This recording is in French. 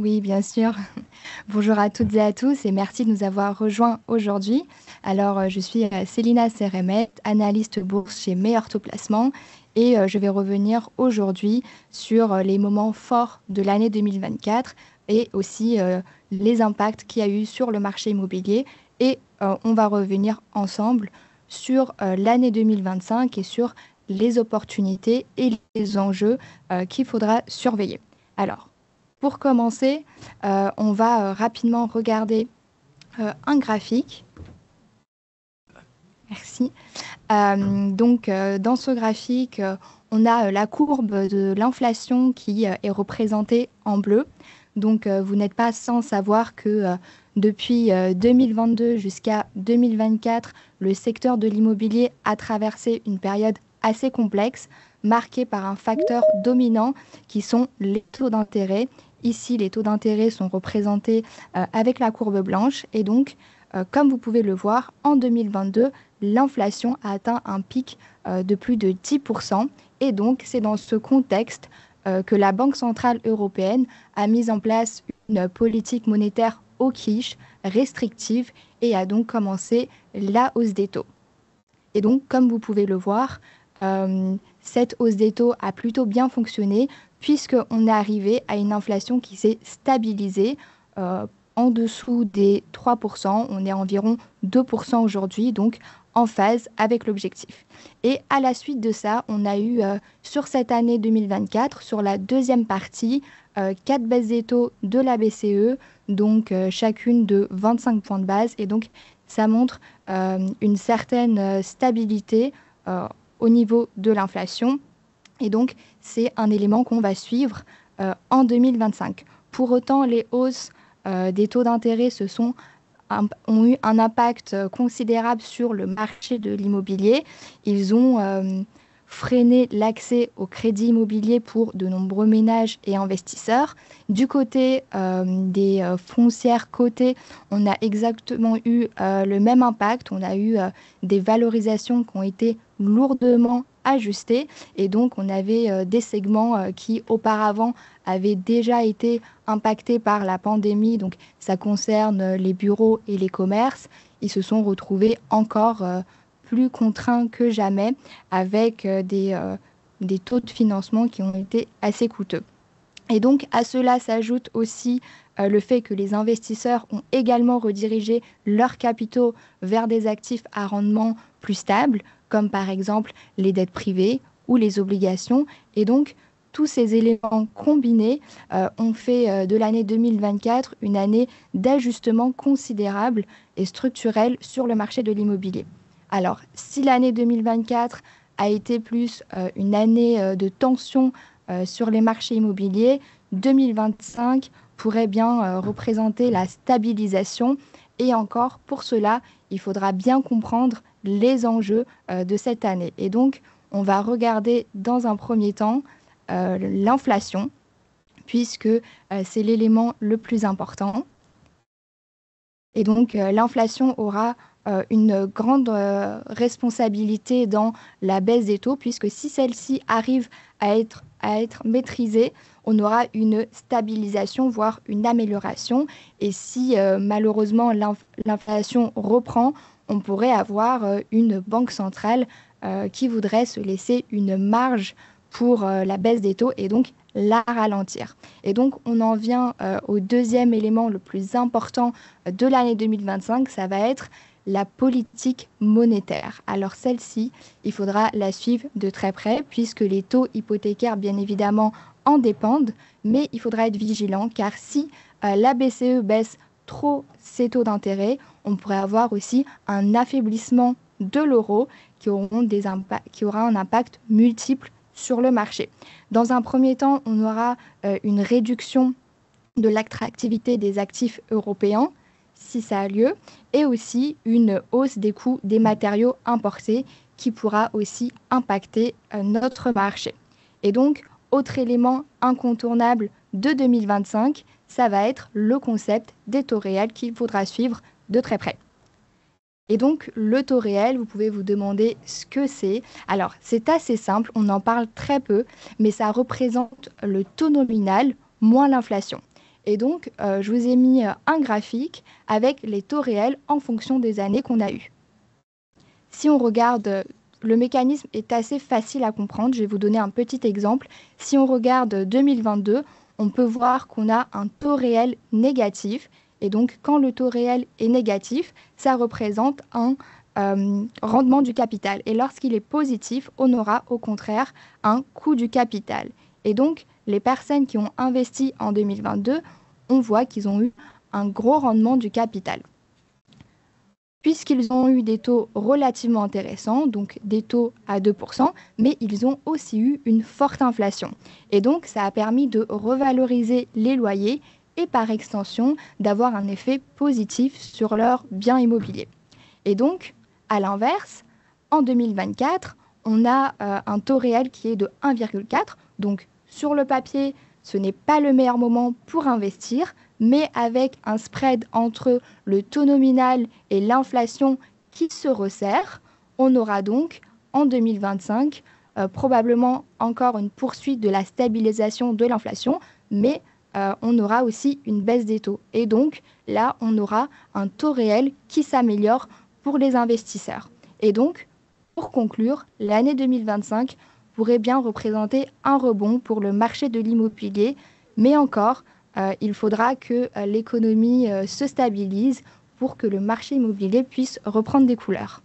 Oui, bien sûr. Bonjour à toutes et à tous et merci de nous avoir rejoints aujourd'hui. Je suis Célina Seremet, analyste bourse chez Meilleur Taux Placement et je vais revenir aujourd'hui sur les moments forts de l'année 2024 et aussi les impacts qu'il y a eu sur le marché immobilier. Et on va revenir ensemble sur l'année 2025 et sur les opportunités et les enjeux qu'il faudra surveiller. Alors, pour commencer, on va rapidement regarder un graphique. Merci. Dans ce graphique, on a la courbe de l'inflation qui est représentée en bleu. Vous n'êtes pas sans savoir que depuis 2022 jusqu'à 2024, le secteur de l'immobilier a traversé une période assez complexe, marquée par un facteur dominant qui sont les taux d'intérêt. Ici, les taux d'intérêt sont représentés avec la courbe blanche. Comme vous pouvez le voir, en 2022, l'inflation a atteint un pic de plus de 10%. Et donc, c'est dans ce contexte que la Banque centrale européenne a mis en place une politique monétaire hawkish, restrictive, et a donc commencé la hausse des taux. Et donc, comme vous pouvez le voir, cette hausse des taux a plutôt bien fonctionné puisqu'on est arrivé à une inflation qui s'est stabilisée en dessous des 3%. On est à environ 2% aujourd'hui, donc en phase avec l'objectif. Et à la suite de ça, on a eu sur cette année 2024, sur la deuxième partie, 4 baisses des taux de la BCE, chacune de 25 points de base. Et donc, ça montre une certaine stabilité au niveau de l'inflation. Et donc, c'est un élément qu'on va suivre en 2025. Pour autant, les hausses des taux d'intérêt ont eu un impact considérable sur le marché de l'immobilier. Ils ont freiné l'accès au crédit immobilier pour de nombreux ménages et investisseurs. Du côté des foncières cotées, on a exactement eu le même impact. On a eu des valorisations qui ont été lourdement ajustées et donc on avait des segments qui auparavant avaient déjà été impactés par la pandémie. Donc ça concerne les bureaux et les commerces. Ils se sont retrouvés encore plus contraints que jamais avec des taux de financement qui ont été assez coûteux. Et donc à cela s'ajoute aussi le fait que les investisseurs ont également redirigé leurs capitaux vers des actifs à rendement plus stable, comme par exemple les dettes privées ou les obligations. Et donc tous ces éléments combinés ont fait de l'année 2024 une année d'ajustement considérable et structurel sur le marché de l'immobilier. Alors, si l'année 2024 a été plus une année de tension sur les marchés immobiliers, 2025 pourrait bien représenter la stabilisation. Et encore, pour cela, il faudra bien comprendre les enjeux de cette année. Et donc, on va regarder dans un premier temps l'inflation, puisque c'est l'élément le plus important. Et donc, l'inflation aura une grande responsabilité dans la baisse des taux, puisque si celle-ci arrive à être maîtrisée, on aura une stabilisation, voire une amélioration. Et si malheureusement l'inflation reprend, on pourrait avoir une banque centrale qui voudrait se laisser une marge pour la baisse des taux et donc la ralentir. Et donc, on en vient au deuxième élément le plus important de l'année 2025, ça va être la politique monétaire. Alors celle-ci, il faudra la suivre de très près puisque les taux hypothécaires, bien évidemment, en dépendent, mais il faudra être vigilant car si la BCE baisse trop ses taux d'intérêt, on pourrait avoir aussi un affaiblissement de l'euro qui aura un impact multiple sur le marché. Dans un premier temps, on aura une réduction de l'attractivité des actifs européens, si ça a lieu, et aussi une hausse des coûts des matériaux importés qui pourra aussi impacter notre marché. Et donc, autre élément incontournable de 2025, ça va être le concept des taux réels qu'il faudra suivre de très près. Et donc, le taux réel, vous pouvez vous demander ce que c'est. Alors, c'est assez simple, on en parle très peu, mais ça représente le taux nominal moins l'inflation. Et donc, je vous ai mis un graphique avec les taux réels en fonction des années qu'on a eues. Si on regarde, le mécanisme est assez facile à comprendre. Je vais vous donner un petit exemple. Si on regarde 2022, on peut voir qu'on a un taux réel négatif. Et donc, quand le taux réel est négatif, ça représente un rendement du capital. Et lorsqu'il est positif, on aura au contraire un coût du capital. Et donc, les personnes qui ont investi en 2022, on voit qu'ils ont eu un gros rendement du capital puisqu'ils ont eu des taux relativement intéressants, donc des taux à 2%, mais ils ont aussi eu une forte inflation. Et donc, ça a permis de revaloriser les loyers et par extension d'avoir un effet positif sur leurs biens immobiliers. Et donc, à l'inverse, en 2024, on a un taux réel qui est de 1,4. Donc, sur le papier, ce n'est pas le meilleur moment pour investir, mais avec un spread entre le taux nominal et l'inflation qui se resserre, on aura donc en 2025 probablement encore une poursuite de la stabilisation de l'inflation, mais on aura aussi une baisse des taux. Et donc là, on aura un taux réel qui s'améliore pour les investisseurs. Et donc, pour conclure, l'année 2025 pourrait bien représenter un rebond pour le marché de l'immobilier, mais encore, il faudra que l'économie se stabilise pour que le marché immobilier puisse reprendre des couleurs.